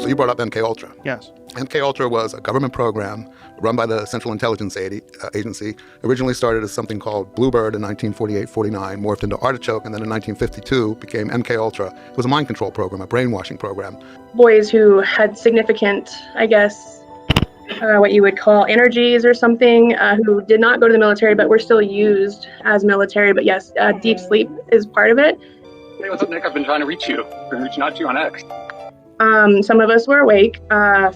So you brought up MK Ultra. Yes. MK Ultra was a government program run by the Central Intelligence Agency. Originally started as something called Bluebird in 1948-49, morphed into Artichoke, and then in 1952 became MK Ultra. It was a mind control program, a brainwashing program. Boys who had significant, I guess, what you would call energies or something, who did not go to the military but were still used as military. But yes, deep sleep is part of it. Hey, what's up, Nick? I've been trying to reach you. I've been reaching out to you on X. Some of us were awake.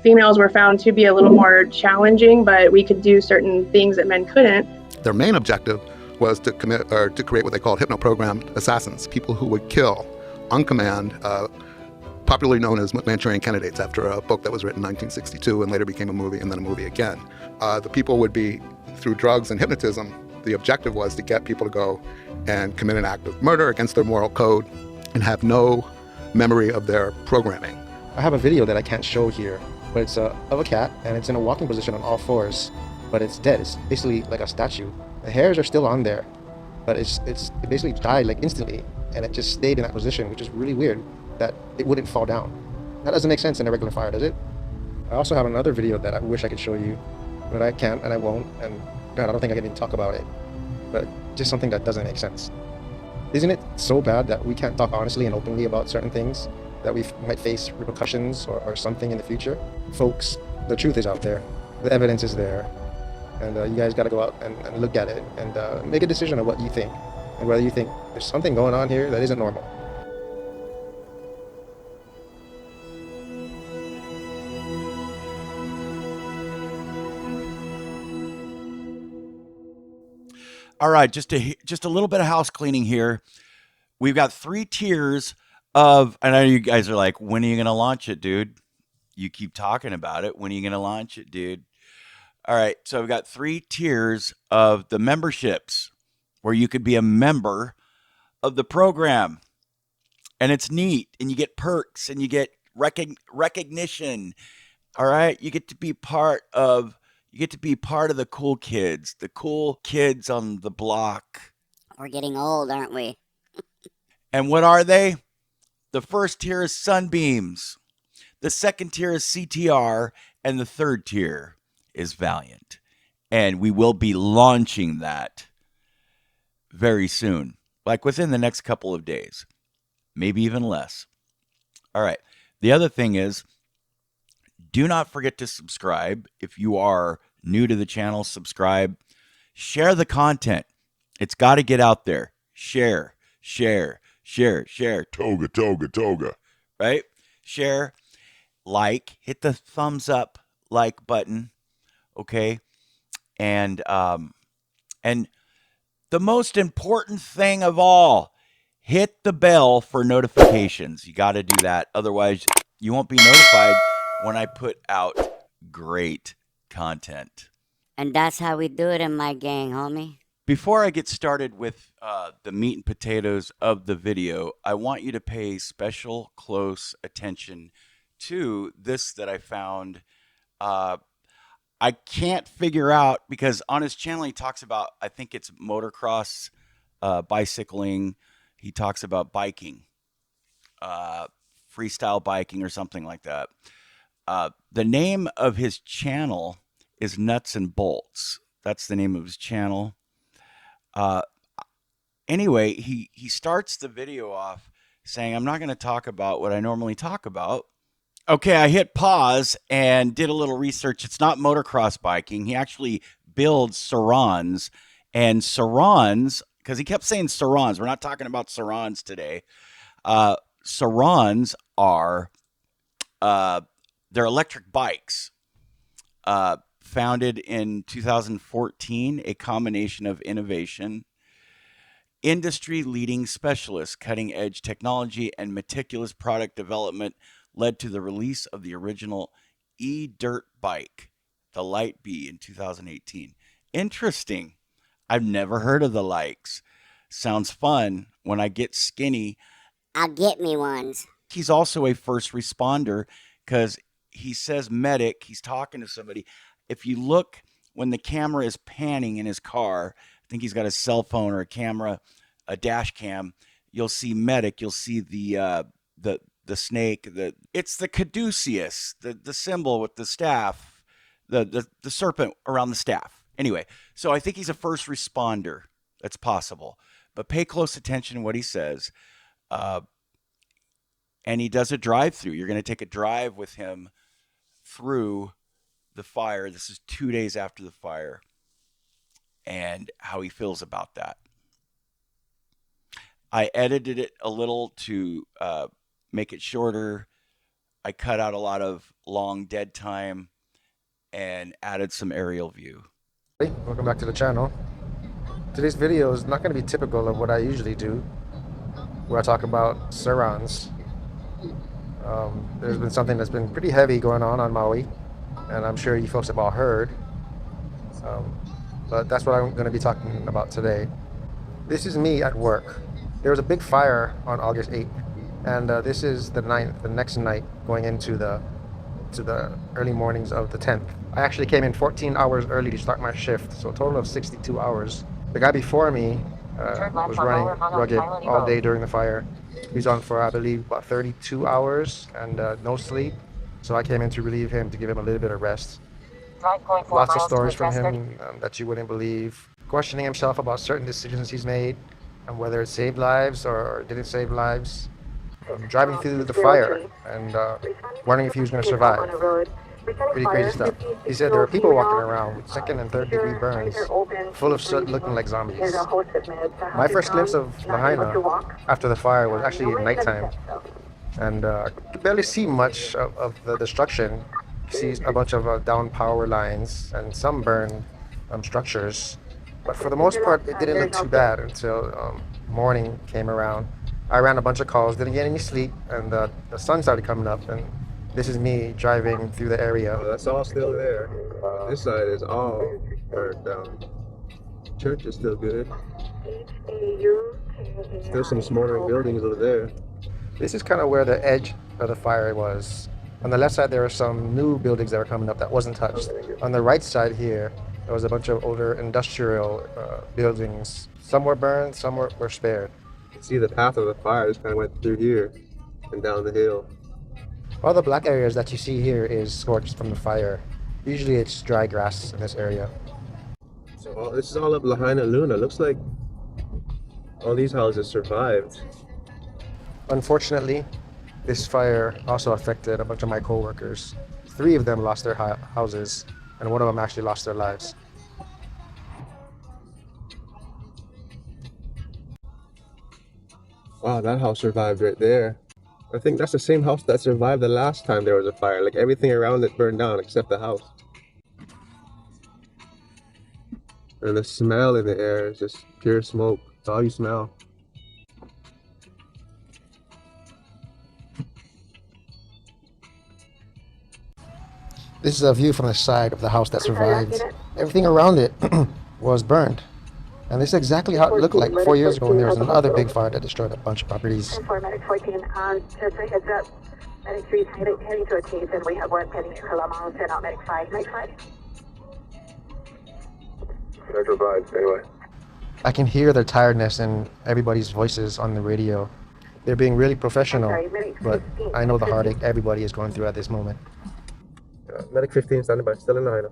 Females were found to be a little more challenging, but we could do certain things that men couldn't. Their main objective was to create what they called hypno-programmed assassins, people who would kill on command, popularly known as Manchurian candidates, after a book that was written in 1962 and later became a movie and then a movie again. The people would be, through drugs and hypnotism, the objective was to get people to go and commit an act of murder against their moral code and have no memory of their programming. I have a video that I can't show here, but it's of a cat, and it's in a walking position on all fours, but it's dead. It's basically like a statue. The hairs are still on there, but it basically died like instantly, and it just stayed in that position, which is really weird that it wouldn't fall down. That doesn't make sense in a regular fire, does it? I also have another video that I wish I could show you, but I can't and I won't, and God, I don't think I can even talk about it, but just something that doesn't make sense. Isn't it so bad that we can't talk honestly and openly about certain things, that we might face repercussions or something in the future? Folks, the truth is out there. The evidence is there. And you guys got to go out and look at it and make a decision of what you think and whether you think there's something going on here that isn't normal. All right, just a little bit of house cleaning here. We've got 3 tiers of, I know you guys are like, when are you going to launch it, dude? You keep talking about it. When are you going to launch it, dude? All right, so we've got 3 tiers of the memberships where you could be a member of the program. And it's neat, and you get perks, and you get recognition. All right, you get to be part of the cool kids on the block. We're getting old, aren't we? And what are they? The first tier is Sunbeams. The second tier is CTR. And the third tier is Valiant. And we will be launching that very soon, like within the next couple of days, maybe even less. All right. The other thing is, do not forget to subscribe. If you are new to the channel, subscribe. Share the content. It's got to get out there. Share. Toga. Right? Share, like, hit the thumbs up like button. Okay? And the most important thing of all, hit the bell for notifications. You got to do that. Otherwise, you won't be notified when I put out great content. And that's how we do it in my gang, homie. Before I get started with the meat and potatoes of the video, I want you to pay special close attention to this that I found. I can't figure out, because on his channel he talks about, I think it's motocross, bicycling. He talks about biking, freestyle biking or something like that. The name of his channel is Nuts and Bolts. That's the name of his channel. Anyway, he starts the video off saying, I'm not going to talk about what I normally talk about. Okay, I hit pause and did a little research. It's not motocross biking. He actually builds sarons, and sarons, because he kept saying sarons. We're not talking about sarons today. Sarons are, they're electric bikes, founded in 2014, a combination of innovation, industry-leading specialists, cutting-edge technology, and meticulous product development led to the release of the original e-dirt bike, the Light B, in 2018. Interesting. I've never heard of the likes. Sounds fun. When I get skinny, I'll get me ones. He's also a first responder, because he says medic. He's talking to somebody. If you look when the camera is panning in his car, I think he's got a cell phone or a camera, a dash cam, you'll see medic. You'll see the the snake, it's the caduceus, the symbol with the staff, the serpent around the staff. Anyway, so I think he's a first responder. That's possible, but pay close attention to what he says. And he does a drive through. You're going to take a drive with him through the fire. This is 2 days after the fire, and how he feels about that. I edited it a little to make it shorter. I cut out a lot of long dead time and added some aerial view. Hey, welcome back to the channel. Today's video is not going to be typical of what I usually do, where I talk about surrounds. There's been something that's been pretty heavy going on Maui, and I'm sure you folks have all heard. But that's what I'm going to be talking about today. This is me at work. There was a big fire on August 8th, and this is the next night going into the early mornings of the 10th. I actually came in 14 hours early to start my shift, so a total of 62 hours. The guy before me was running rugged all day during the fire. He's on for, I believe, about 32 hours and no sleep. So I came in to relieve him, to give him a little bit of rest. Lots of stories from him that you wouldn't believe. Questioning himself about certain decisions he's made and whether it saved lives or didn't save lives. Driving through the fire and wondering if he was going to survive. Pretty crazy stuff. He said there were people walking around with second and third degree burns, full of soot, looking like zombies. My first glimpse of Lahaina after the fire was actually at nighttime, and I could barely see much of the destruction. You see a bunch of down power lines and some burned structures, but for the most part it didn't look too bad until morning came around. I ran a bunch of calls, didn't get any sleep, and the sun started coming up, and this is me driving through the area. That's all still there. This side is all burned down. Church is still good. Still some smoldering buildings over there. This is kind of where the edge of the fire was. On the left side, there were some new buildings that were coming up that wasn't touched. On the right side here, there was a bunch of older industrial buildings. Some were burned, some were spared. You see the path of the fire just kind of went through here and down the hill. All the black areas that you see here is scorched from the fire. Usually it's dry grass in this area. So this is all of Lahaina Luna. Looks like all these houses survived. Unfortunately, this fire also affected a bunch of my co-workers. 3 of them lost their houses, and 1 of them actually lost their lives. Wow, that house survived right there. I think that's the same house that survived the last time there was a fire. Like everything around it burned down except the house. And the smell in the air is just pure smoke. It's all you smell. This is a view from the side of the house that survived. Everything around it was burned. And this is exactly how it looked like 4 years ago when there was another big fire that destroyed a bunch of properties. Medic 14, just a heads up. Medic 3 is heading to a case, and we have one pending at Kalama. Send out Medic 5. Medic 5. Central vibes, anyway. I can hear their tiredness in everybody's voices on the radio. They're being really professional, but I know the heartache everybody is going through at this moment. Medic 15 standing by, still in Lahaina.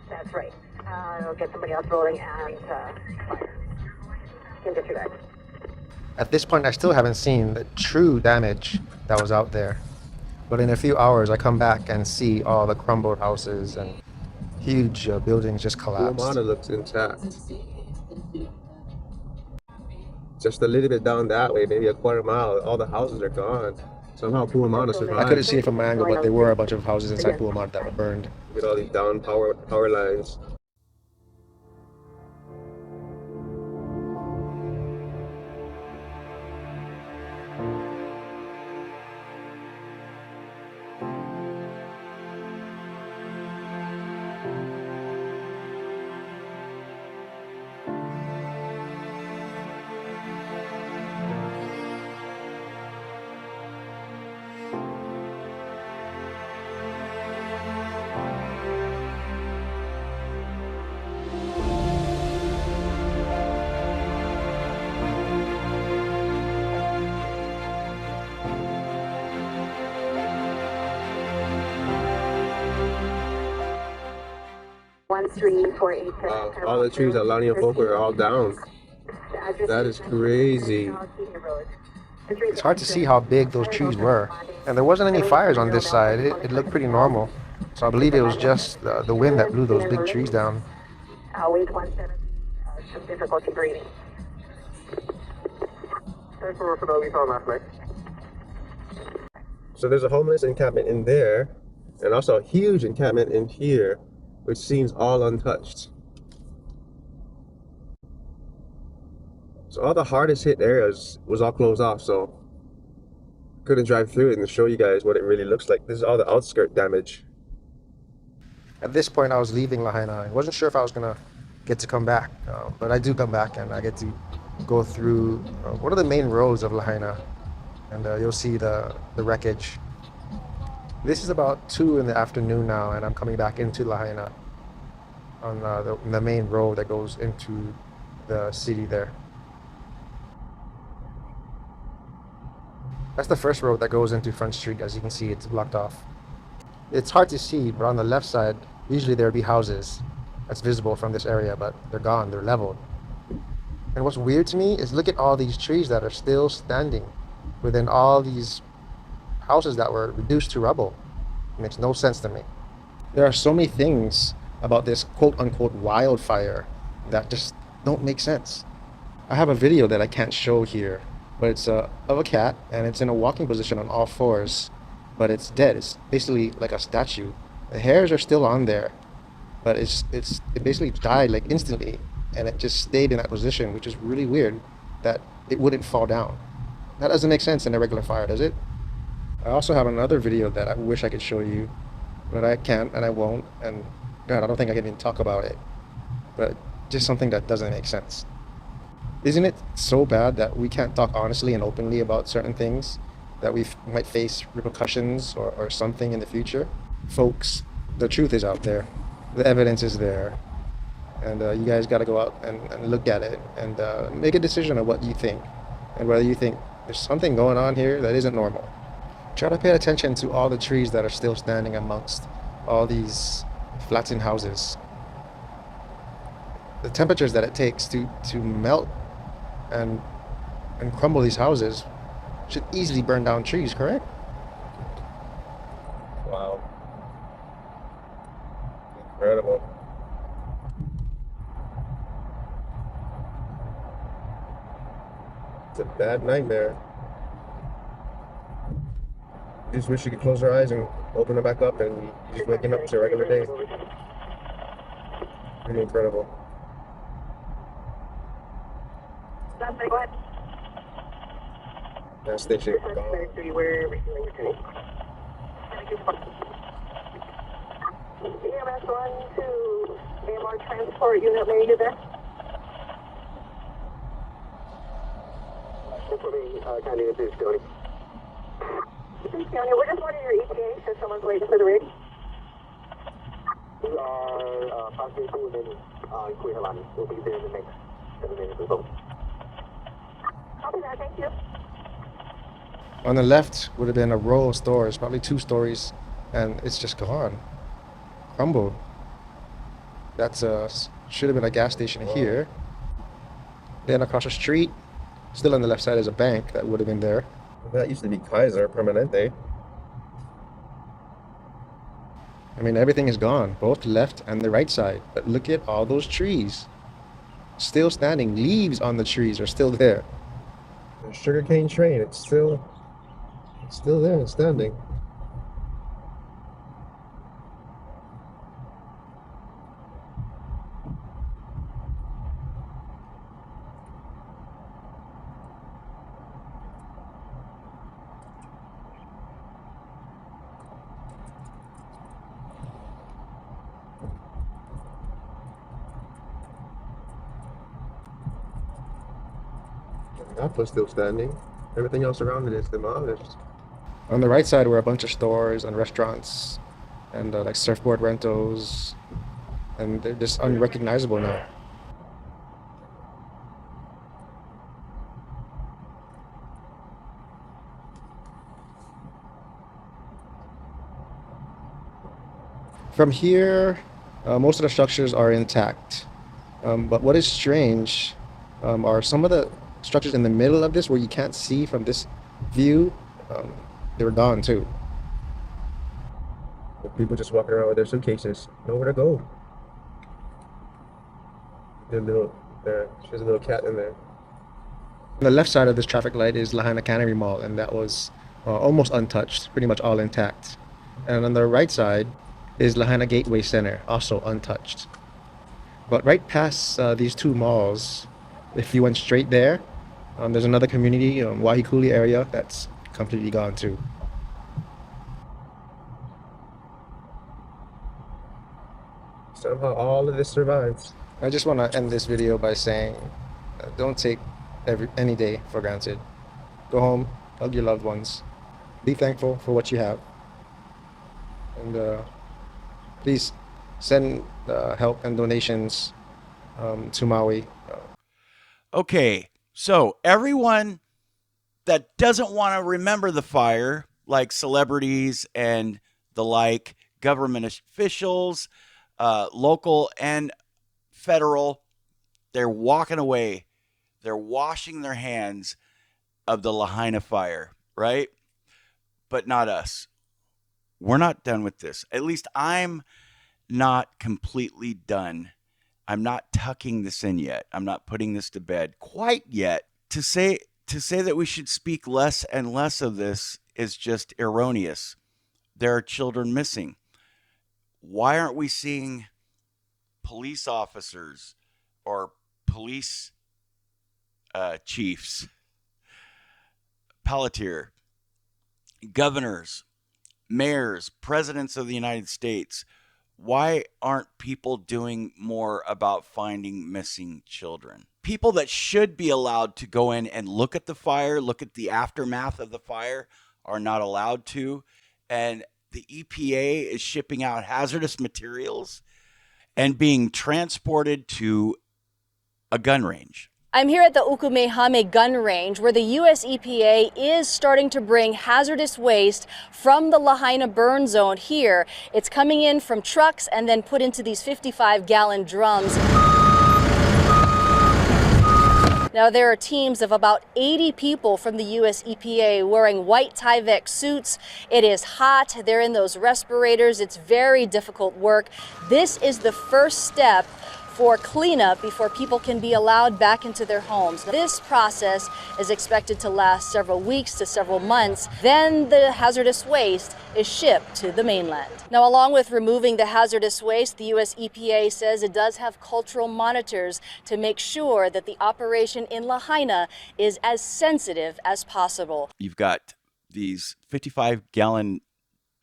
That's right. We'll get somebody else rolling and fire. Can get you back. At this point, I still haven't seen the true damage that was out there. But in a few hours, I come back and see all the crumbled houses and huge buildings just collapsed. Puamana looks intact. Just a little bit down that way, maybe a quarter mile, all the houses are gone. Somehow Puamana survived. I couldn't see it from my angle, but there were a bunch of houses inside Puamana that were burned. With all these down power lines. Wow, all the trees at Lani Folk are all down. That is crazy. It's hard to see how big those trees were. And there wasn't any fires on this side. It looked pretty normal. So I believe it was just the wind that blew those big trees down. Always 17, some difficulty breathing. Thanks for what we found last night. So there's a homeless encampment in there, and also a huge encampment in here, which seems all untouched. So all the hardest hit areas was all closed off, so couldn't drive through it and show you guys what it really looks like. This is all the outskirt damage. At this point, I was leaving Lahaina. I wasn't sure if I was going to get to come back, but I do come back, and I get to go through one of the main roads of Lahaina, and you'll see the wreckage. This is about 2 in the afternoon now, and I'm coming back into Lahaina on the main road that goes into the city there. That's the first road that goes into Front Street. As you can see, it's blocked off. It's hard to see, but on the left side, usually there'll be houses that's visible from this area, but they're gone, they're leveled. And what's weird to me is look at all these trees that are still standing within all these houses that were reduced to rubble. It makes no sense to me. There are so many things about this quote-unquote wildfire that just don't make sense. I have a video that I can't show here, but it's of a cat, and it's in a walking position on all fours, but it's dead. It's basically like a statue. The hairs are still on there, but it basically died like instantly, and it just stayed in that position, which is really weird that it wouldn't fall down. That doesn't make sense in a regular fire, does it? I also have another video that I wish I could show you, but I can't and I won't, and God, I don't think I can even talk about it. But just something that doesn't make sense. Isn't it so bad that we can't talk honestly and openly about certain things, that we might face repercussions or something in the future? Folks, the truth is out there. The evidence is there. And you guys got to go out and look at it and make a decision of what you think, and whether you think there's something going on here that isn't normal. Try to pay attention to all the trees that are still standing amongst all these flattened houses. The temperatures that it takes to melt and crumble these houses should easily burn down trees, correct? Wow. Incredible. It's a bad nightmare. You just wish you could close your eyes and open them back up and you're just waking up to a regular day. Pretty incredible. Go ahead. Gas station gone. EMS 1 to AMR transport unit, may you get there? For me, County of Deuce County. Deuce County, we're just wanting your ETA, so someone's waiting for the rig. We are passing through in Kuihalani. We'll be there in the next 7 minutes or so. Copy that, thank you. On the left would have been a row of stores, probably 2 stories, and it's just gone. Crumbled. That's should have been a gas station here. Then across the street, still on the left side, is a bank that would have been there. That used to be Kaiser Permanente. I mean, everything is gone, both left and the right side. But look at all those trees. Still standing. Leaves on the trees are still there. The sugarcane train, it's still there and standing. That was still standing. Everything else around it is demolished. On the right side were a bunch of stores and restaurants and like surfboard rentals, and they're just unrecognizable now. From here, Most of the structures are intact. But what is strange are some of the structures in the middle of this where you can't see from this view. They were gone too. People just walking around with their suitcases, nowhere to go. There's a little cat in there. On the left side of this traffic light is Lahaina Cannery Mall, and that was almost untouched, pretty much all intact. And on the right side is Lahaina Gateway Center, also untouched. But right past these two malls, if you went straight there, there's another community, Wahikuli area, that's completely gone too. Somehow all of this survives. I just want to end this video by saying, don't take any day for granted. Go home, hug your loved ones, be thankful for what you have, and please send help and donations to Maui. Okay, so everyone that doesn't want to remember the fire, like celebrities and the like, government officials, local and federal, they're walking away. They're washing their hands of the Lahaina fire, right? But not us. We're not done with this. At least I'm not completely done. I'm not tucking this in yet. I'm not putting this to bed quite yet. To say that we should speak less and less of this is just erroneous. There are children missing. Why aren't we seeing police officers or police chiefs, Palantir, governors, mayors, presidents of the United States? Why aren't people doing more about finding missing children? People that should be allowed to go in and look at the fire, look at the aftermath of the fire, are not allowed to. And the EPA is shipping out hazardous materials and being transported to a gun range. I'm here at the Ukumehame gun range where the U.S. EPA is starting to bring hazardous waste from the Lahaina burn zone here. It's coming in from trucks and then put into these 55-gallon drums. Now, there are teams of about 80 people from the U.S. EPA wearing white Tyvek suits. It is hot. They're in those respirators. It's very difficult work. This is the first step for cleanup before people can be allowed back into their homes. This process is expected to last several weeks to several months. Then the hazardous waste is shipped to the mainland. Now, along with removing the hazardous waste, the U.S. EPA says it does have cultural monitors to make sure that the operation in Lahaina is as sensitive as possible. You've got these 55-gallon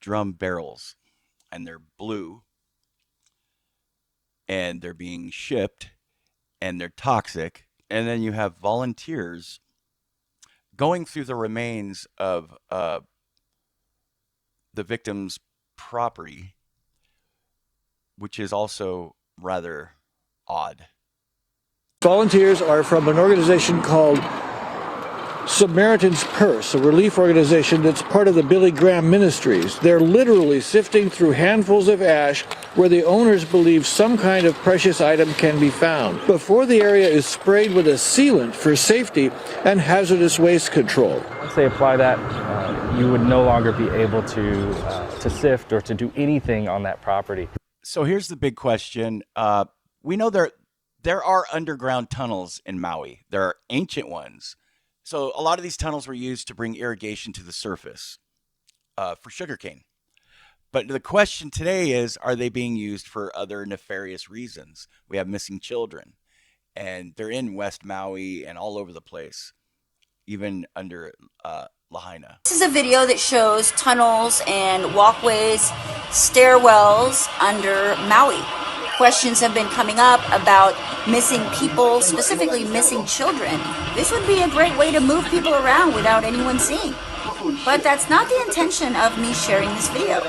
drum barrels, and they're blue, and they're being shipped, and they're toxic. And then you have volunteers going through the remains of the victim's property, which is also rather odd. Volunteers are from an organization called Samaritan's Purse, a relief organization that's part of the Billy Graham Ministries. They're literally sifting through handfuls of ash where the owners believe some kind of precious item can be found before the area is sprayed with a sealant for safety and hazardous waste control. Once they apply that, you would no longer be able to sift or to do anything on that property. So here's the big question. We know there are underground tunnels in Maui. There are ancient ones. So a lot of these tunnels were used to bring irrigation to the surface for sugarcane. But the question today is, are they being used for other nefarious reasons? We have missing children, and they're in West Maui and all over the place, even under Lahaina. This is a video that shows tunnels and walkways, stairwells under Maui. Questions have been coming up about missing people, specifically missing children. This would be a great way to move people around without anyone seeing. But that's not the intention of me sharing this video.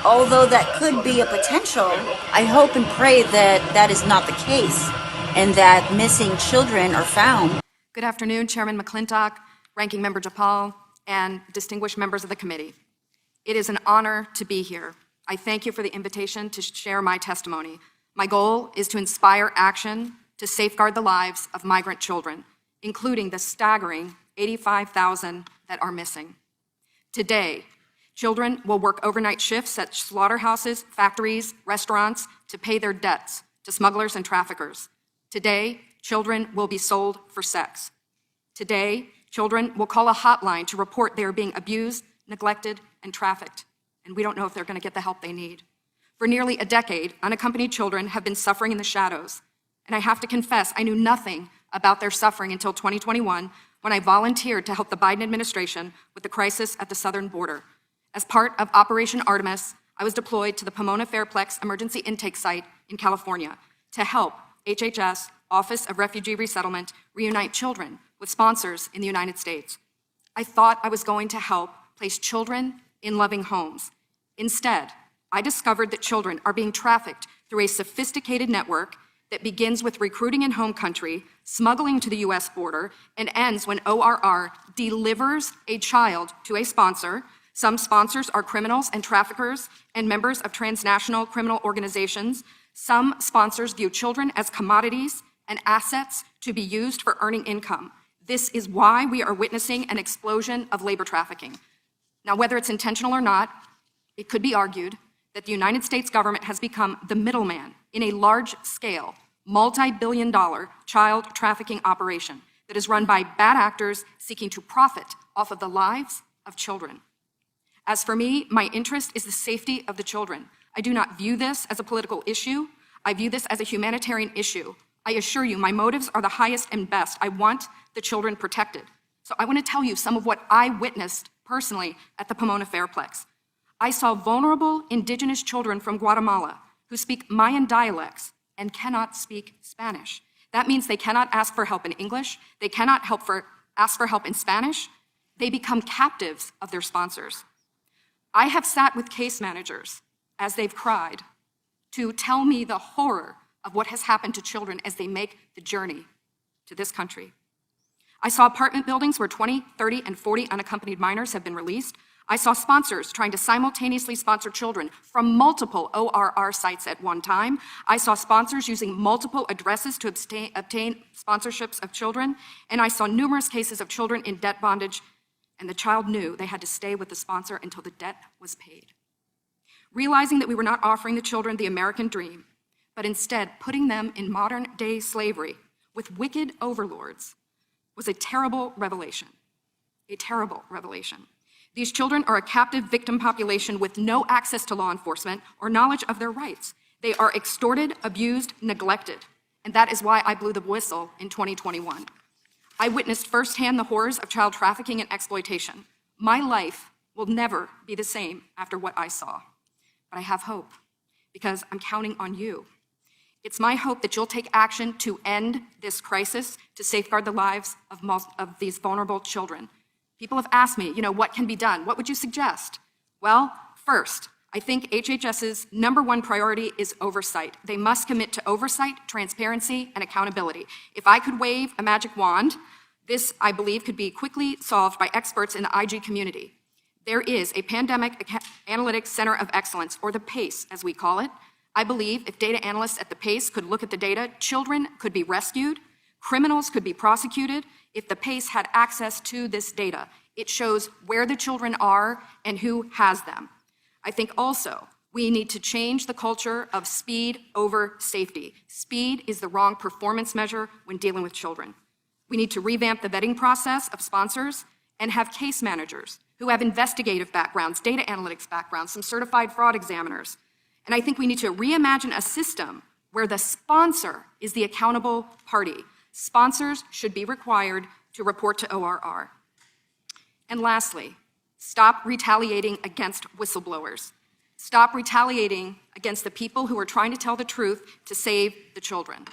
Although that could be a potential, I hope and pray that that is not the case and that missing children are found. Good afternoon, Chairman McClintock, Ranking Member Japal, and distinguished members of the committee. It is an honor to be here. I thank you for the invitation to share my testimony. My goal is to inspire action to safeguard the lives of migrant children, including the staggering 85,000 that are missing. Today, children will work overnight shifts at slaughterhouses, factories, restaurants to pay their debts to smugglers and traffickers. Today, children will be sold for sex. Today, children will call a hotline to report they are being abused, neglected, and trafficked, and we don't know if they're going to get the help they need. For nearly a decade, unaccompanied children have been suffering in the shadows, and I have to confess I knew nothing about their suffering until 2021 when I volunteered to help the Biden administration with the crisis at the southern border. As part of Operation Artemis, I was deployed to the Pomona Fairplex Emergency Intake Site in California to help HHS, Office of Refugee Resettlement, reunite children with sponsors in the United States. I thought I was going to help place children in loving homes. Instead, I discovered that children are being trafficked through a sophisticated network that begins with recruiting in home country, smuggling to the US border, and ends when ORR delivers a child to a sponsor. Some sponsors are criminals and traffickers and members of transnational criminal organizations. Some sponsors view children as commodities and assets to be used for earning income. This is why we are witnessing an explosion of labor trafficking. Now, whether it's intentional or not, it could be argued that the United States government has become the middleman in a large-scale, multi-billion-dollar child trafficking operation that is run by bad actors seeking to profit off of the lives of children. As for me, my interest is the safety of the children. I do not view this as a political issue. I view this as a humanitarian issue. I assure you, my motives are the highest and best. I want the children protected. So I want to tell you some of what I witnessed personally at the Pomona Fairplex. I saw vulnerable indigenous children from Guatemala who speak Mayan dialects and cannot speak Spanish. That means they cannot ask for help in English. They cannot ask for help in Spanish. They become captives of their sponsors. I have sat with case managers as they've cried to tell me the horror of what has happened to children as they make the journey to this country. I saw apartment buildings where 20, 30, and 40 unaccompanied minors have been released. I saw sponsors trying to simultaneously sponsor children from multiple ORR sites at one time. I saw sponsors using multiple addresses to obtain sponsorships of children. And I saw numerous cases of children in debt bondage, and the child knew they had to stay with the sponsor until the debt was paid. Realizing that we were not offering the children the American dream, but instead putting them in modern-day slavery with wicked overlords was a terrible revelation. A terrible revelation. These children are a captive victim population with no access to law enforcement or knowledge of their rights. They are extorted, abused, neglected, and that is why I blew the whistle in 2021. I witnessed firsthand the horrors of child trafficking and exploitation. My life will never be the same after what I saw, but I have hope because I'm counting on you. It's my hope that you'll take action to end this crisis, to safeguard the lives of these vulnerable children. People have asked me, what can be done? What would you suggest? Well, first, I think HHS's number one priority is oversight. They must commit to oversight, transparency, and accountability. If I could wave a magic wand, this, I believe, could be quickly solved by experts in the IG community. There is a Pandemic Analytics Center of Excellence, or the PACE, as we call it. I believe if data analysts at the PACE could look at the data, children could be rescued, criminals could be prosecuted. If the PACE had access to this data, it shows where the children are and who has them. I think also we need to change the culture of speed over safety. Speed is the wrong performance measure when dealing with children. We need to revamp the vetting process of sponsors and have case managers who have investigative backgrounds, data analytics backgrounds, some certified fraud examiners. And I think we need to reimagine a system where the sponsor is the accountable party. Sponsors should be required to report to ORR. And lastly, stop retaliating against whistleblowers. Stop retaliating against the people who are trying to tell the truth to save the children.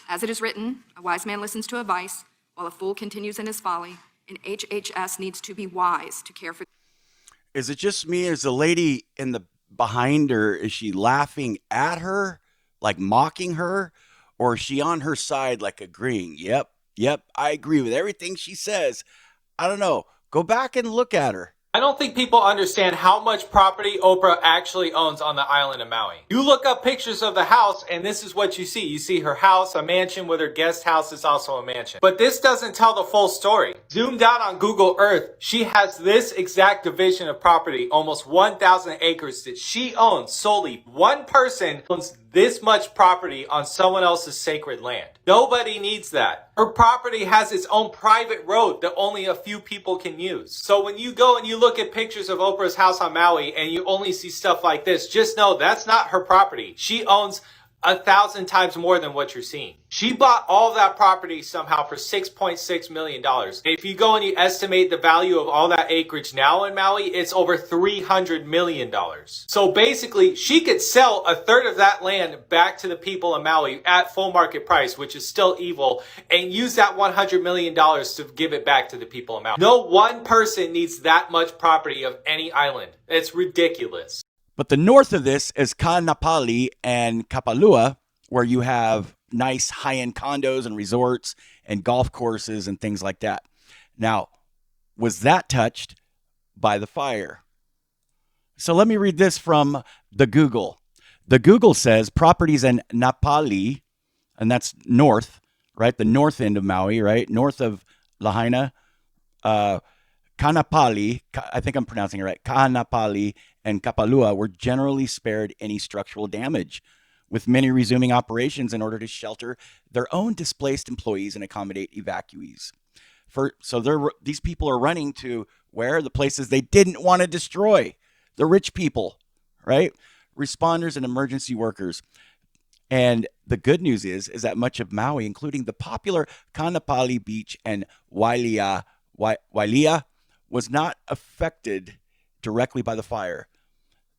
As it is written, a wise man listens to advice, while a fool continues in his folly, and HHS needs to be wise to care for. Is it just me? Is the lady in the behind her, is she laughing at her, like mocking her? Or is she on her side, like agreeing? Yep, I agree with everything she says. I don't know. Go back and look at her. I don't think people understand how much property Oprah actually owns on the island of Maui. You look up pictures of the house and this is what you see. You see her house, a mansion with her guest house is also a mansion. But this doesn't tell the full story. Zoomed out on Google Earth, she has this exact division of property, almost 1,000 acres that she owns solely. One person owns this much property on someone else's sacred land. Nobody needs that. Her property has its own private road that only a few people can use. So when you go and you look at pictures of Oprah's house on Maui and you only see stuff like this, just know that's not her property. She owns 1,000 times more than what you're seeing. She bought all that property somehow for $6.6 million. If you go and you estimate the value of all that acreage now in Maui, it's over $300 million. So basically, she could sell a third of that land back to the people of Maui at full market price, which is still evil, and use that $100 million to give it back to the people of Maui. No one person needs that much property of any island. It's ridiculous. But the north of this is Kaanapali and Kapalua, where you have nice high-end condos and resorts and golf courses and things like that. Now, was that touched by the fire? So let me read this from the Google. The Google says properties in Napali, and that's north, right? The north end of Maui, right? North of Lahaina. Kaanapali, I think I'm pronouncing it right, Kaanapali and Kapalua were generally spared any structural damage, with many resuming operations in order to shelter their own displaced employees and accommodate evacuees. These people are running to where? The places they didn't want to destroy. The rich people, right? Responders and emergency workers. And the good news is that much of Maui, including the popular Kaanapali Beach and Wailia, was not affected directly by the fire.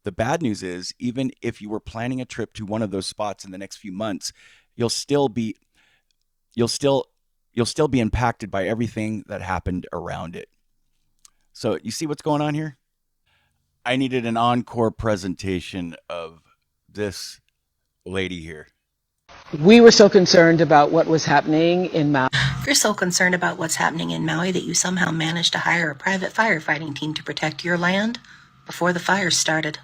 The bad news is, even if you were planning a trip to one of those spots in the next few months, you'll still be impacted by everything that happened around it. So you see what's going on here? I needed an encore presentation of this lady here. We were so concerned about what was happening in Maui. You're so concerned about what's happening in Maui that you somehow managed to hire a private firefighting team to protect your land before the fire started.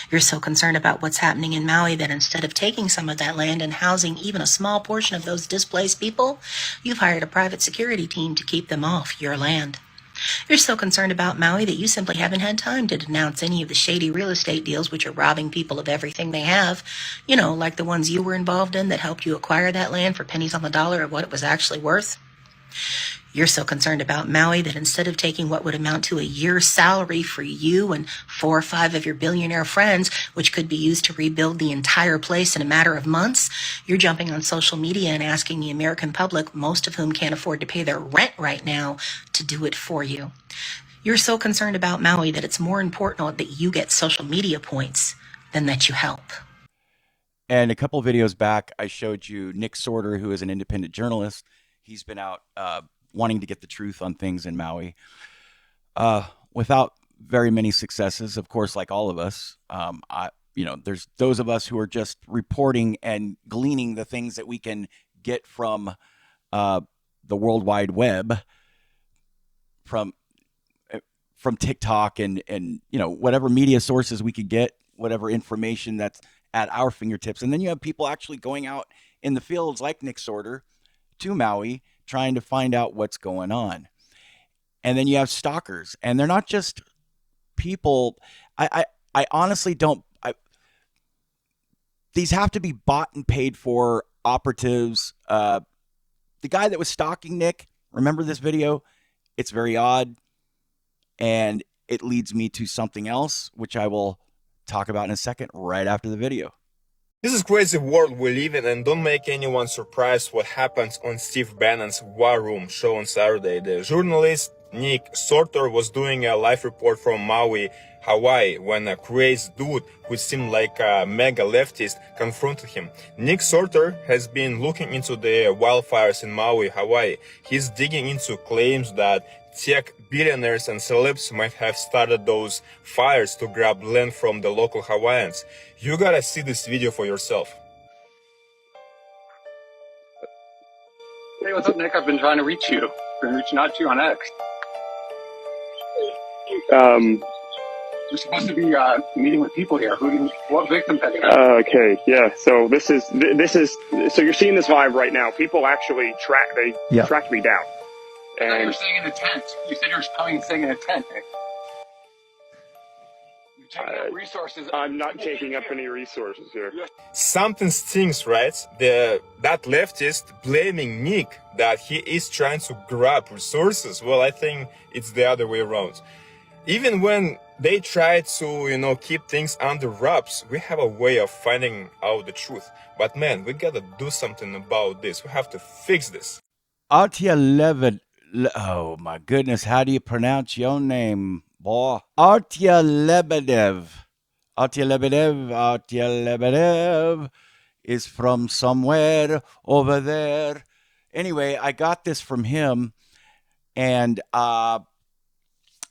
You're so concerned about what's happening in Maui that instead of taking some of that land and housing even a small portion of those displaced people, you've hired a private security team to keep them off your land. You're so concerned about Maui that you simply haven't had time to denounce any of the shady real estate deals which are robbing people of everything they have, like the ones you were involved in that helped you acquire that land for pennies on the dollar of what it was actually worth. You're so concerned about Maui that instead of taking what would amount to a year's salary for you and 4 or 5 of your billionaire friends, which could be used to rebuild the entire place in a matter of months, you're jumping on social media and asking the American public, most of whom can't afford to pay their rent right now, to do it for you. You're so concerned about Maui that it's more important that you get social media points than that you help. And a couple of videos back, I showed you Nick Sorter, who is an independent journalist. He's been out wanting to get the truth on things in Maui without very many successes, of course, like all of us. There's those of us who are just reporting and gleaning the things that we can get from the World Wide Web, from TikTok and whatever media sources we could get, whatever information that's at our fingertips. And then you have people actually going out in the fields like Nick Sorter to Maui, trying to find out what's going on. And then you have stalkers, and they're not just people. I honestly don't. These have to be bought and paid for operatives. The guy that was stalking Nick, remember this video? It's very odd, and it leads me to something else, which I will talk about in a second, right after the video. This is crazy world we live in, and don't make anyone surprised what happens on Steve Bannon's War Room show on Saturday. The journalist Nick Sorter was doing a live report from Maui, Hawaii, when a crazy dude who seemed like a mega leftist confronted him. Nick Sorter has been looking into the wildfires in Maui, Hawaii. He's digging into claims that tech billionaires and celebs might have started those fires to grab land from the local Hawaiians. You gotta see this video for yourself. Hey, what's up, Nick? I've been trying to reach you. Been reaching out to you on X. We're supposed to be meeting with people here. What victim had Okay, yeah. So this is so you're seeing this vibe right now. People actually tracked me down. And you were staying in a tent. You said you were coming and staying in a tent. You're taking up resources. I'm not taking up any resources here. Something stings, right? That leftist blaming Nick that he is trying to grab resources. Well, I think it's the other way around. Even when they try to, keep things under wraps, we have a way of finding out the truth. But man, we gotta do something about this. We have to fix this. Artia Lebedev. Oh my goodness, how do you pronounce your name, boy? Artia Lebedev. Artia Lebedev is from somewhere over there. Anyway, I got this from him, and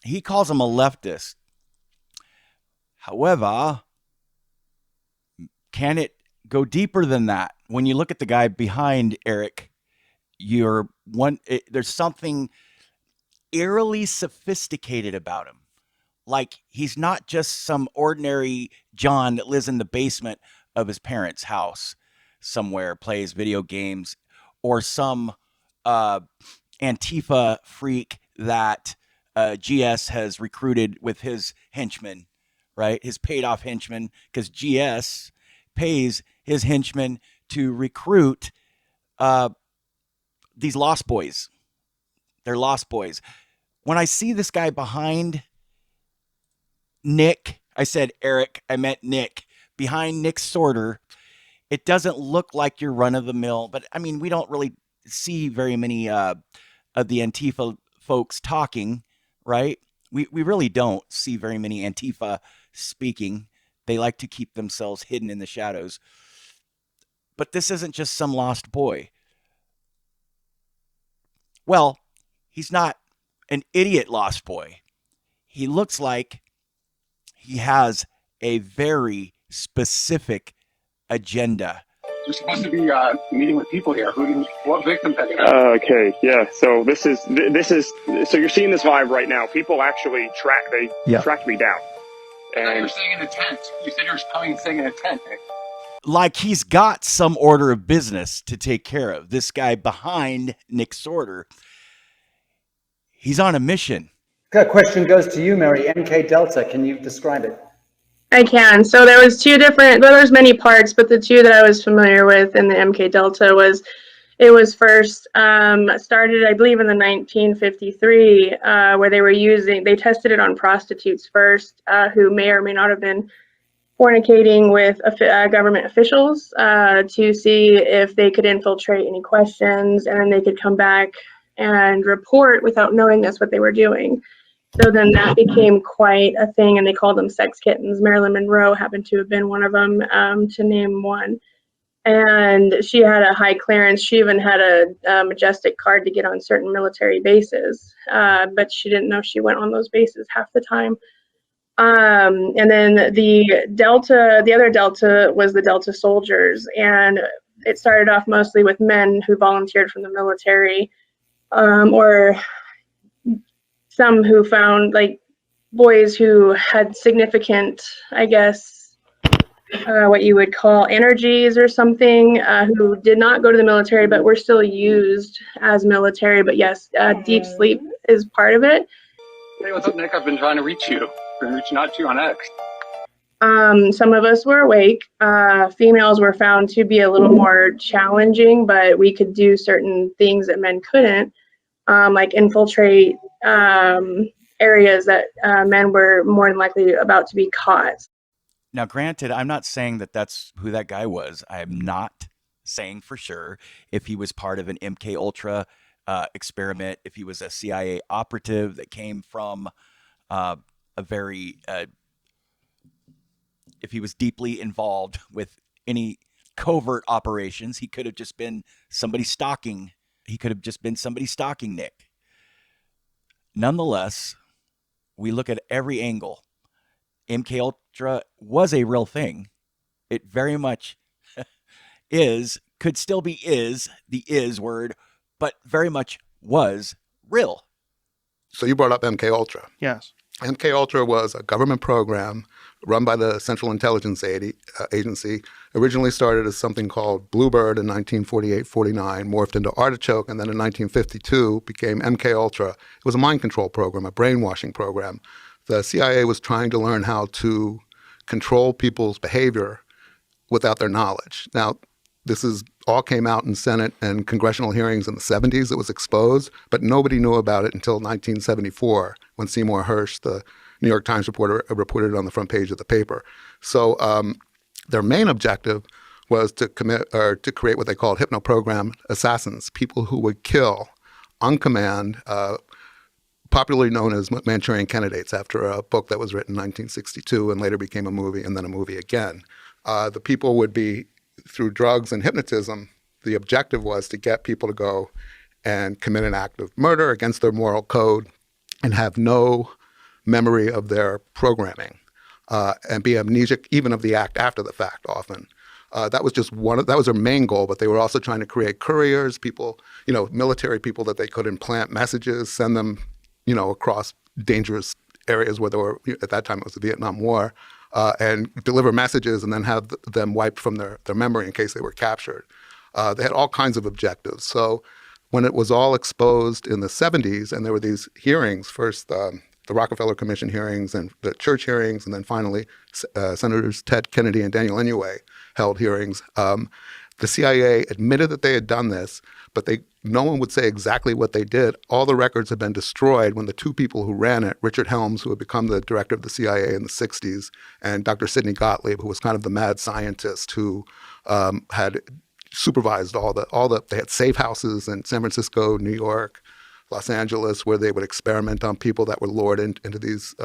he calls him a leftist. However, can it go deeper than that? When you look at the guy behind Eric, there's something eerily sophisticated about him. Like he's not just some ordinary John that lives in the basement of his parents' house somewhere, plays video games, or some Antifa freak that GS has recruited with his henchmen, right? His paid off henchmen, because GS pays his henchmen to recruit these lost boys. They're lost boys. When I see this guy behind Nick, I said Eric, I meant Nick, behind Nick Sorter, it doesn't look like your run of the mill, but I mean, we don't really see very many of the Antifa folks talking, right? We really don't see very many Antifa speaking. They like to keep themselves hidden in the shadows. But this isn't just some lost boy. Well, he's not an idiot lost boy. He looks like he has a very specific agenda. We're supposed to be meeting with people here. What victim had Okay, yeah. So this is so you're seeing this vibe right now. People actually tracked me down. And you were staying in a tent. You said you were coming and staying in a tent. Like he's got some order of business to take care of. This guy behind Nick Sorter, he's on a mission. That question goes to you, Mary. MK Delta, can you describe it? I can. So there was there's many parts, but the two that I was familiar with in the MK Delta was, it was first started, I believe, in the 1953, where they tested it on prostitutes first, who may or may not have been fornicating with government officials to see if they could infiltrate any questions, and then they could come back and report without knowing that's what they were doing. So then that became quite a thing, and they called them sex kittens. Marilyn Monroe happened to have been one of them, to name one. And she had a high clearance. She even had a Majestic card to get on certain military bases, but she didn't know she went on those bases half the time. And then the other Delta was the Delta soldiers, and it started off mostly with men who volunteered from the military, or some who found, like, boys who had significant, I guess, what you would call energies or something, who did not go to the military but were still used as military. But yes, deep sleep is part of it. Hey, what's up, Nick? I've been trying to reach you. Been reaching out to you on X. Some of us were awake. Females were found to be a little more challenging, but we could do certain things that men couldn't, like infiltrate areas that men were more than likely about to be caught. Now, granted, I'm not saying that that's who that guy was. I am not saying for sure if he was part of an MK Ultra experiment, if he was a CIA operative that came from if he was deeply involved with any covert operations. He could have just been somebody stalking. He could have just been somebody stalking Nick. Nonetheless, we look at every angle. MK Ultra was a real thing. It very much is, could still be is, the is word, but very much was real. So you brought up MK Ultra. Yes. MKUltra was a government program run by the Central Intelligence Agency. Originally started as something called Bluebird in 1948-49, morphed into Artichoke, and then in 1952 became MKUltra. It was a mind control program, a brainwashing program. The CIA was trying to learn how to control people's behavior without their knowledge. Now, this all came out in Senate and congressional hearings in the 70s. It was exposed, but nobody knew about it until 1974 when Seymour Hersh, the New York Times reporter, reported it on the front page of the paper. So their main objective was to create what they called hypno-program assassins, people who would kill on command, popularly known as Manchurian candidates, after a book that was written in 1962 and later became a movie and then a movie again. The people would be, through drugs and hypnotism, the objective was to get people to go and commit an act of murder against their moral code and have no memory of their programming and be amnesic even of the act after the fact often. That was just that was their main goal, but they were also trying to create couriers, people, military people that they could implant messages, send them, across dangerous areas where there were, at that time it was the Vietnam War, and deliver messages and then have them wiped from their memory in case they were captured. They had all kinds of objectives. So when it was all exposed in the 70s and there were these hearings, first the Rockefeller Commission hearings and the church hearings, and then finally Senators Ted Kennedy and Daniel Inouye held hearings, the CIA admitted that they had done this, but no one would say exactly what they did. All the records had been destroyed when the two people who ran it, Richard Helms, who had become the director of the CIA in the 60s, and Dr. Sidney Gottlieb, who was kind of the mad scientist who had supervised they had safe houses in San Francisco, New York, Los Angeles, where they would experiment on people that were lured into these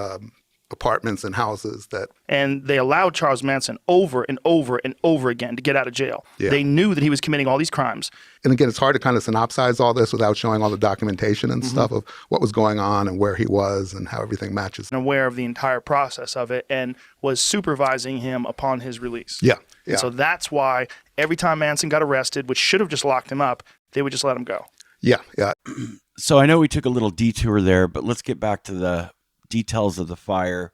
apartments and houses and they allowed Charles Manson over and over and over again to get out of jail. Yeah. They knew that he was committing all these crimes. And again, it's hard to kind of synopsize all this without showing all the documentation and stuff of what was going on and where he was and how everything matches. And aware of the entire process of it and was supervising him upon his release. Yeah. And so that's why every time Manson got arrested, which should have just locked him up, they would just let him go. Yeah. So I know we took a little detour there, but let's get back to the details of the fire,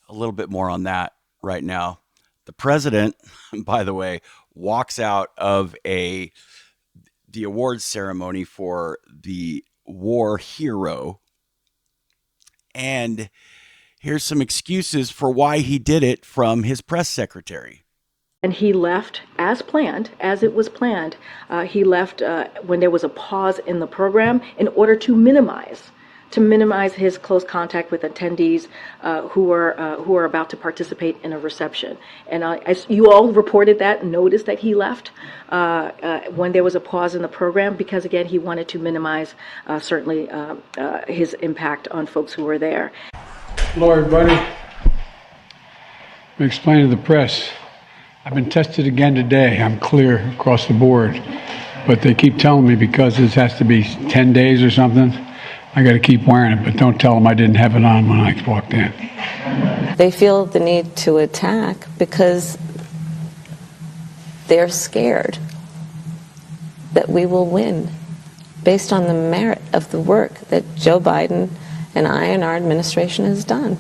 a little bit more on that right now. The president, by the way, walks out of the awards ceremony for the war hero. And here's some excuses for why he did it from his press secretary. And he left as planned, as it was planned. He left when there was a pause in the program in order to minimize his close contact with attendees who were about to participate in a reception. And as you all reported that, noticed that he left when there was a pause in the program because, again, he wanted to minimize certainly his impact on folks who were there. Hello, everybody. I'm explaining to the press. I've been tested again today. I'm clear across the board. But they keep telling me because this has to be 10 days or something, I got to keep wearing it, but don't tell them I didn't have it on when I walked in. They feel the need to attack because they're scared that we will win based on the merit of the work that Joe Biden and I and our administration has done.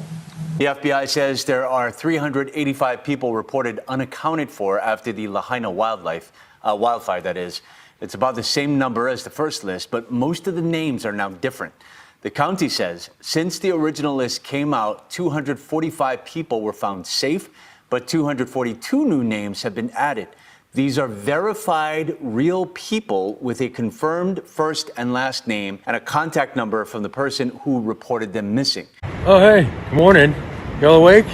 The FBI says there are 385 people reported unaccounted for after the Lahaina wildfire, that is. It's about the same number as the first list, but most of the names are now different. The county says since the original list came out, 245 people were found safe, but 242 new names have been added. These are verified, real people with a confirmed first and last name and a contact number from the person who reported them missing. Oh, hey, good morning. Y'all awake?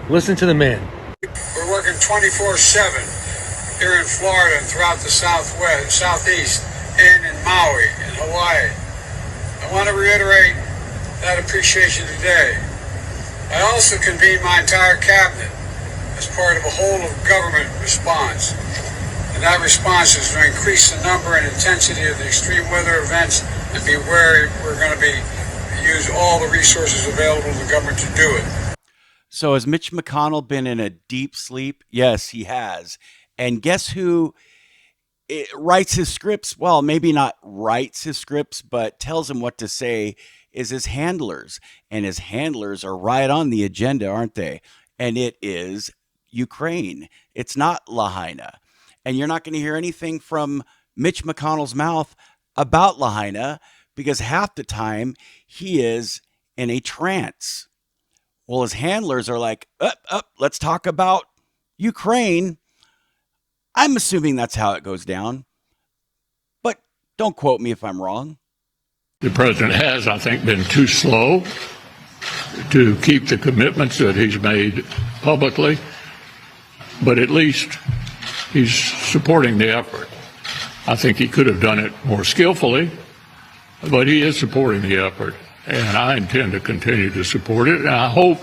Listen to the man. We're working 24/7 here in Florida and throughout the southeast, and in Maui, in Hawaii. I want to reiterate that appreciation today. I also convened my entire cabinet as part of a whole of government response. And that response is to increase the number and intensity of the extreme weather events and be wary we're going to use all the resources available to the government to do it. So has Mitch McConnell been in a deep sleep? Yes, he has. And guess who writes his scripts. Well, maybe not writes his scripts, but tells him what to say is his handlers. And his handlers are right on the agenda, aren't they? And it is Ukraine. It's not Lahaina. And you're not going to hear anything from Mitch McConnell's mouth about Lahaina because half the time he is in a trance. Well, his handlers are like, let's talk about Ukraine. I'm assuming that's how it goes down. But don't quote me if I'm wrong. The president has, I think, been too slow to keep the commitments that he's made publicly, but at least he's supporting the effort. I think he could have done it more skillfully, but he is supporting the effort, and I intend to continue to support it, and I hope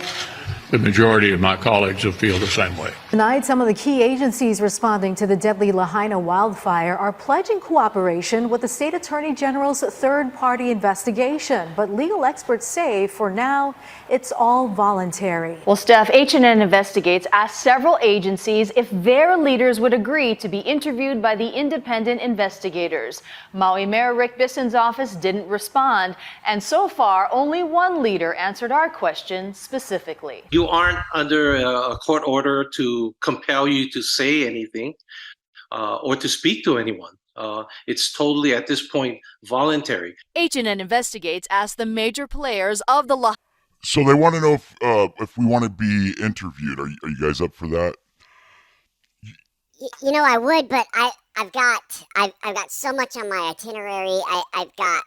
the majority of my colleagues will feel the same way. Tonight, some of the key agencies responding to the deadly Lahaina wildfire are pledging cooperation with the state attorney general's third-party investigation. But legal experts say for now, it's all voluntary. Well, Steph, H&N Investigates asked several agencies if their leaders would agree to be interviewed by the independent investigators. Maui Mayor Rick Bisson's office didn't respond, and so far, only one leader answered our question specifically. You aren't under a court order to compel you to say anything or to speak to anyone. It's totally, at this point, voluntary. H&N Investigates asked the major players of the So they want to know if we want to be interviewed. Are you guys up for that? You know, I would, but I've got so much on my itinerary. I've got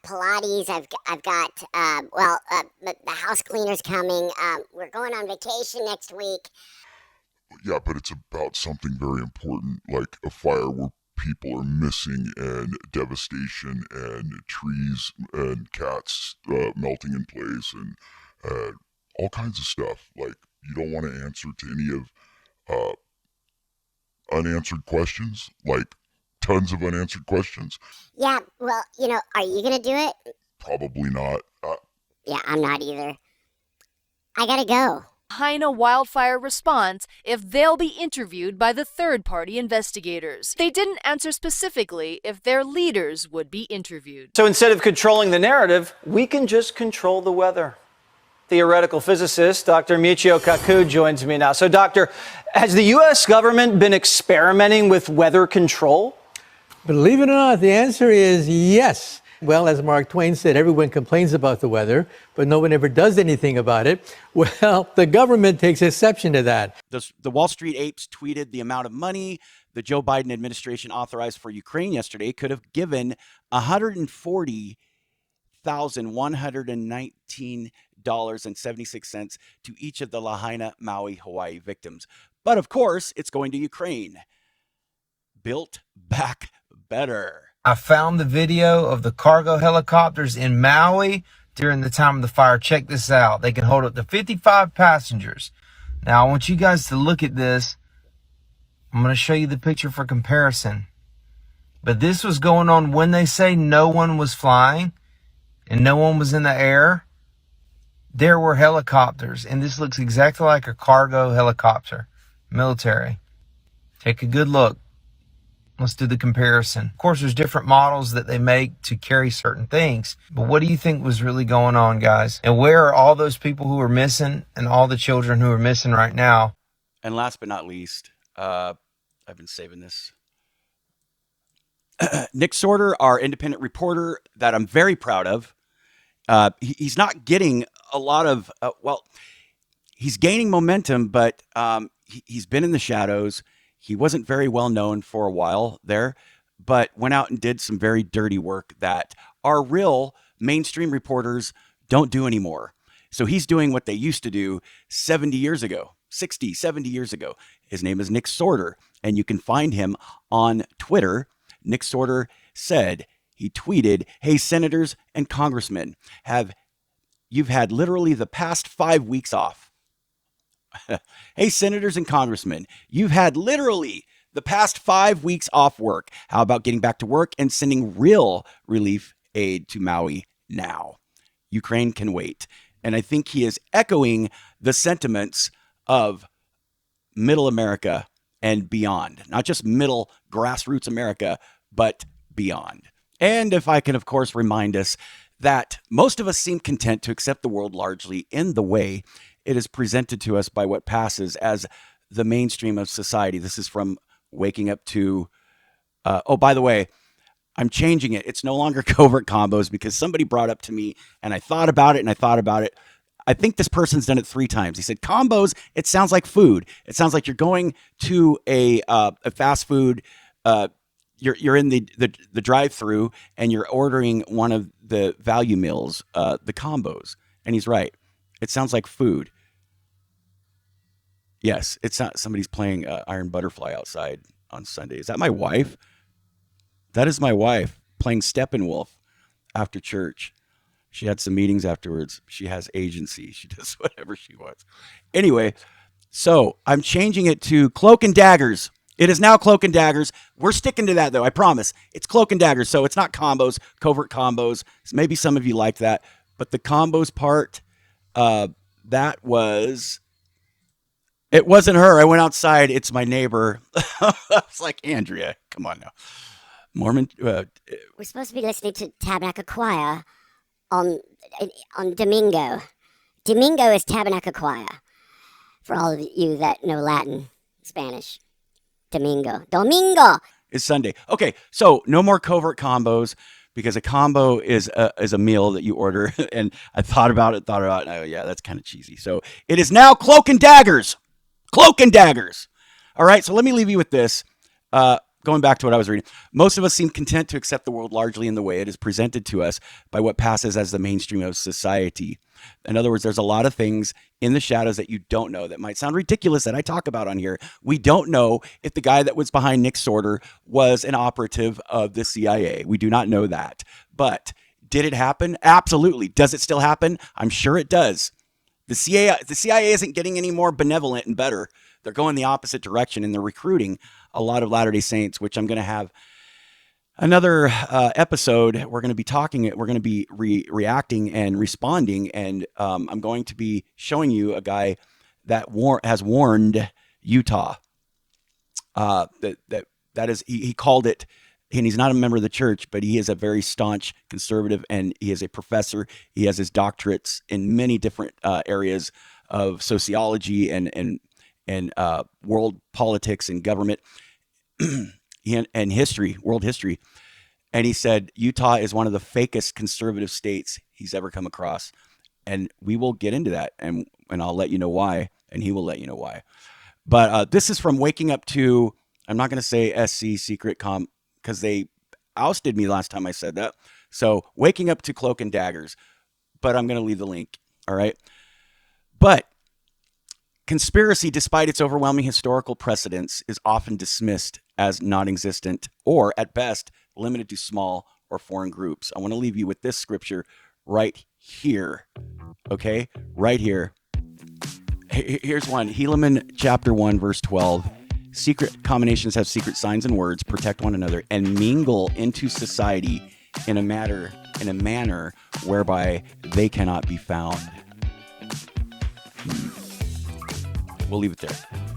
Pilates. I've got the house cleaner's coming. We're going on vacation next week. Yeah, but it's about something very important, like a fire where people are missing and devastation and trees and cats melting in place and all kinds of stuff. Like, you don't want to answer to any of unanswered questions, like tons of unanswered questions. Yeah, well, you know, are you going to do it? Probably not. Yeah, I'm not either. I gotta go. Lahaina wildfire response if they'll be interviewed by the third-party investigators. They didn't answer specifically if their leaders would be interviewed. So instead of controlling the narrative, we can just control the weather. Theoretical physicist Dr. Michio Kaku joins me now. So, Doctor, has the U.S. government been experimenting with weather control? Believe it or not, the answer is yes. Well, as Mark Twain said, everyone complains about the weather, but no one ever does anything about it. Well, the government takes exception to that. The Wall Street apes tweeted the amount of money the Joe Biden administration authorized for Ukraine yesterday could have given $140,119.76 to each of the Lahaina, Maui, Hawaii victims. But of course, it's going to Ukraine. Built back better. I found the video of the cargo helicopters in Maui during the time of the fire. Check this out. They can hold up to 55 passengers. Now, I want you guys to look at this. I'm going to show you the picture for comparison. But this was going on when they say no one was flying and no one was in the air. There were helicopters, and this looks exactly like a cargo helicopter, military. Take a good look. Let's do the comparison. Of course, there's different models that they make to carry certain things. But what do you think was really going on, guys? And where are all those people who are missing and all the children who are missing right now? And last but not least, I've been saving this. Nick Sorter, our independent reporter that I'm very proud of. He's not getting a lot of, he's gaining momentum, but he's been in the shadows. He wasn't very well known for a while there, but went out and did some very dirty work that our real mainstream reporters don't do anymore. So he's doing what they used to do 70 years ago, 60, 70 years ago. His name is Nick Sorter, and you can find him on Twitter. Nick Sorter said, he tweeted, "Hey, senators and congressmen, you've had literally the past 5 weeks off. Hey, senators and congressmen, you've had literally the past 5 weeks off work. How about getting back to work and sending real relief aid to Maui now? Ukraine can wait." And I think he is echoing the sentiments of middle America and beyond. Not just middle grassroots America, but beyond. And if I can, of course, remind us that most of us seem content to accept the world largely in the way it is presented to us by what passes as the mainstream of society. This is from Waking Up to, oh, by the way, I'm changing it. It's no longer covert combos because somebody brought up to me and I thought about it. I think this person's done it 3 times. He said, combos, it sounds like food. It sounds like you're going to a fast food, you're in the drive-through and you're ordering one of the value meals, the combos. And he's right. It sounds like food. Yes, it's not. Somebody's playing Iron Butterfly outside on Sunday. Is that my wife? That is my wife playing Steppenwolf after church. She had some meetings afterwards. She has agency. She does whatever she wants. Anyway, so I'm changing it to Cloak and Daggers. It is now Cloak and Daggers. We're sticking to that, though. I promise. It's Cloak and Daggers, so it's not combos, covert combos. So maybe some of you like that. But the combos part, that was... It wasn't her. I went outside. It's my neighbor. I was like, Andrea, come on now. Mormon. We're supposed to be listening to Tabernacle Choir on Domingo. Domingo is Tabernacle Choir. For all of you that know Latin, Spanish. Domingo. It's Sunday. Okay, so no more covert combos because a combo is a meal that you order. And I thought about it. And oh, yeah, that's kind of cheesy. So it is now Cloak and Daggers. Cloak and Daggers. All right, so let me leave you with this. Going back to what I was reading, most of us seem content to accept the world largely in the way it is presented to us by what passes as the mainstream of society. In other words, there's a lot of things in the shadows that you don't know that might sound ridiculous that I talk about on here. We don't know if the guy that was behind Nick Sorter was an operative of the CIA. We do not know that. But did it happen? Absolutely. Does it still happen? I'm sure it does. The CIA isn't getting any more benevolent and better. They're going the opposite direction, and they're recruiting a lot of Latter-day Saints, which I'm going to have another episode. We're going to be talking. We're going to be reacting and responding, and I'm going to be showing you a guy that has warned Utah. That is, he called it, and he's not a member of the church, but he is a very staunch conservative, and he is a professor. He has his doctorates in many different areas of sociology and world politics and government and history, world history. And he said Utah is one of the fakest conservative states he's ever come across. And we will get into that, and I'll let you know why, and he will let you know why. But this is from Waking Up to, I'm not going to say SC Secret Com, because they ousted me last time I said that. So Waking Up to Cloak and Daggers, but I'm going to leave the link. All right. But conspiracy, despite its overwhelming historical precedence, is often dismissed as non-existent or, at best, limited to small or foreign groups. I want to leave you with this scripture right here. Okay? Right here. Here's one. Helaman chapter 1, verse 12. Secret combinations have secret signs and words, protect one another, and mingle into society in a manner whereby they cannot be found. We'll leave it there.